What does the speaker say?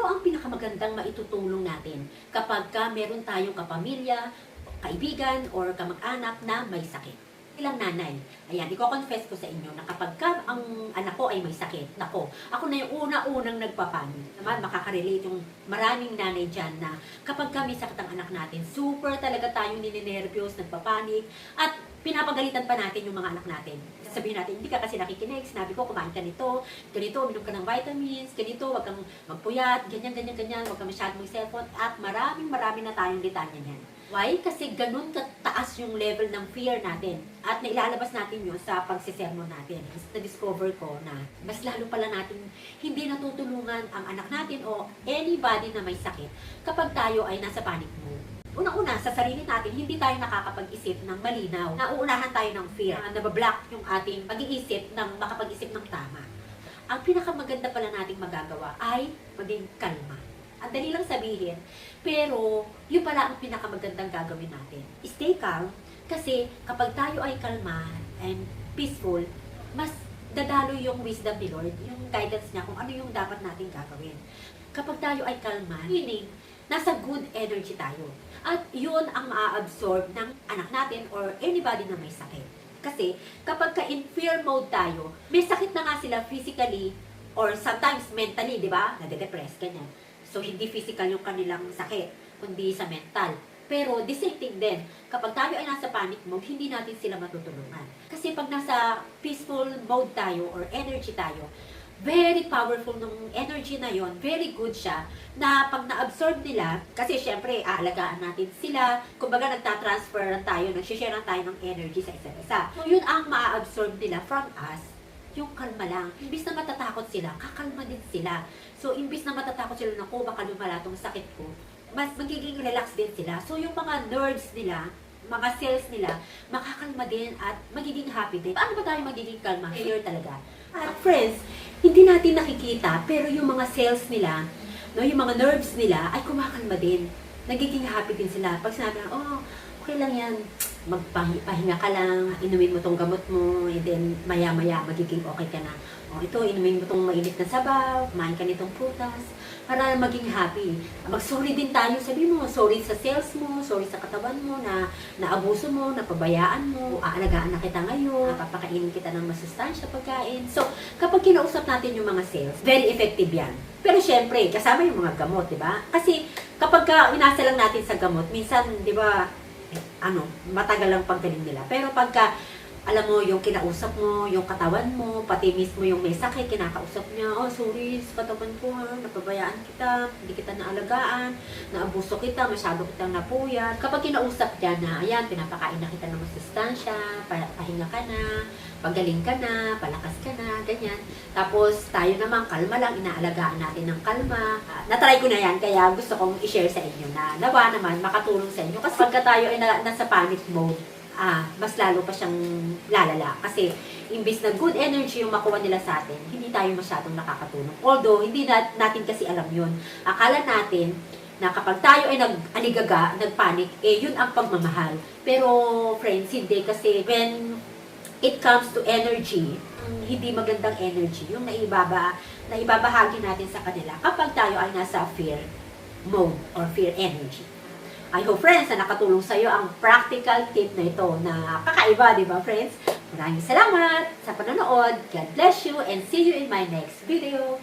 ang pinakamagandang maitutulong natin kapag meron tayong kapamilya, kaibigan, or kamag-anak na may sakit? Ilang nanay, ayan, i-confess ko sa inyo na kapag ang anak ko ay may sakit, nako, ako na yung una-unang nagpapanik. Naman, makakarelate yung maraming nanay dyan na kapag may sakit ang anak natin, super talaga tayong nininervyos, nagpapanik, at pinapagalitan pa natin yung mga anak natin. Sabihin natin, hindi ka kasi nakikinig, sinabi ko, kumain ka nito, ganito, uminom ka ng vitamins, ganito, wag kang magpuyat, ganyan, wag kang masyadong mag-cellphone, at marami na tayong litanya niyan. Why? Kasi ganun kataas yung level ng fear natin. At nailalabas natin yun sa pagsisermon natin. Na-discover ko na mas lalo pala natin hindi natutulungan ang anak natin o anybody na may sakit kapag tayo ay nasa panic mode. Unang-una, sa sarili natin, hindi tayo nakakapag-isip ng malinaw. Nauunahan tayo ng fear. Nabablock yung ating pag-iisip ng makapag-isip ng tama. Ang pinakamaganda pala nating magagawa ay maging kalma. Ang dali lang sabihin, pero yun pala ang pinakamagandang gagawin natin. Stay calm, kasi kapag tayo ay kalma and peaceful, mas dadalo yung wisdom ni Lord, yung guidance niya kung ano yung dapat natin gagawin. Kapag tayo ay kalma, meaning, nasa good energy tayo. At yun ang maa-absorb ng anak natin or anybody na may sakit. Kasi kapag in fear mode tayo, may sakit na nga sila physically or sometimes mentally, di ba? Nade-depress, ganyan. So, hindi physical yung kanilang sakit, kundi sa mental. Pero, the same thing din. Kapag tayo ay nasa panic mode, hindi natin sila matutulungan. Kasi pag nasa peaceful mode tayo or energy tayo, very powerful nung energy na yon, very good siya, na pag na-absorb nila, kasi syempre, aalagaan natin sila, kumbaga nagtatransfer tayo, nagsishare tayo ng energy sa isa't isa. So, yun ang ma-absorb nila from us, yung kalma lang. Imbis na matatakot sila, kakalma din sila. So, imbis na matatakot sila na, baka lumala tong sakit ko, mas magiging relax din sila. So, yung mga nerves nila, mga cells nila, makakalma din at magiging happy din. Paano ba tayo magiging kalma? Clear talaga. At friends, hindi natin nakikita, pero yung mga cells nila, no, yung mga nerves nila, ay kumakalma din. Nagiging happy din sila. Pag sinabi na, okay lang yan, magpahinga ka lang, inumin mo tong gamot mo, and then maya-maya magiging okay ka na. Ito, inumin mo tong mainit na sabaw, kumain ka nitong prutas, para maging happy. Mag-sorry din tayo, sabi mo, sorry sa cells mo, sorry sa katawan mo, na naabuso mo, napabayaan mo, aalagaan na kita ngayon, papakainin kita ng masustansya pagkain. So, kapag kinausap natin yung mga cells, very effective yan. Pero syempre, kasama yung mga gamot, di ba? Kasi kapag inasa lang natin sa gamot, minsan, di ba, matagal lang paggaling nila. Pero pagka, alam mo, yung kinausap mo, yung katawan mo, pati mismo yung may sakit, kinakausap niya, sorry, sa katawan ko, napabayaan kita, hindi kita naalagaan, naabuso kita, masyado kitang napuyat. Kapag kinausap niya na, ayan, pinapakain na kita ng masustansya, pahinga ka na, pagaling ka na, palakas ka na, ganyan. Tapos, tayo naman, kalma lang, inaalagaan natin ng kalma. Natry ko na yan, kaya gusto kong i-share sa inyo na nawa naman, makatulong sa inyo. Kasi pagka tayo ay nasa panic mode, mas lalo pa siyang lalala. Kasi, imbis na good energy yung makuha nila sa atin, hindi tayo masyadong nakakatulong. Although, hindi natin kasi alam yun. Akala natin na kapag tayo ay nag-aligaga, nag-panic, yun ang pagmamahal. Pero, friends, hindi. Kasi when it comes to energy, hindi magandang energy, yung naibabahagi natin sa kanila kapag tayo ay nasa fear mode or fear energy. I hope, friends, na nakatulong sa iyo ang practical tip na ito na kakaiba, di ba, friends? Maraming salamat sa panonood. God bless you and see you in my next video.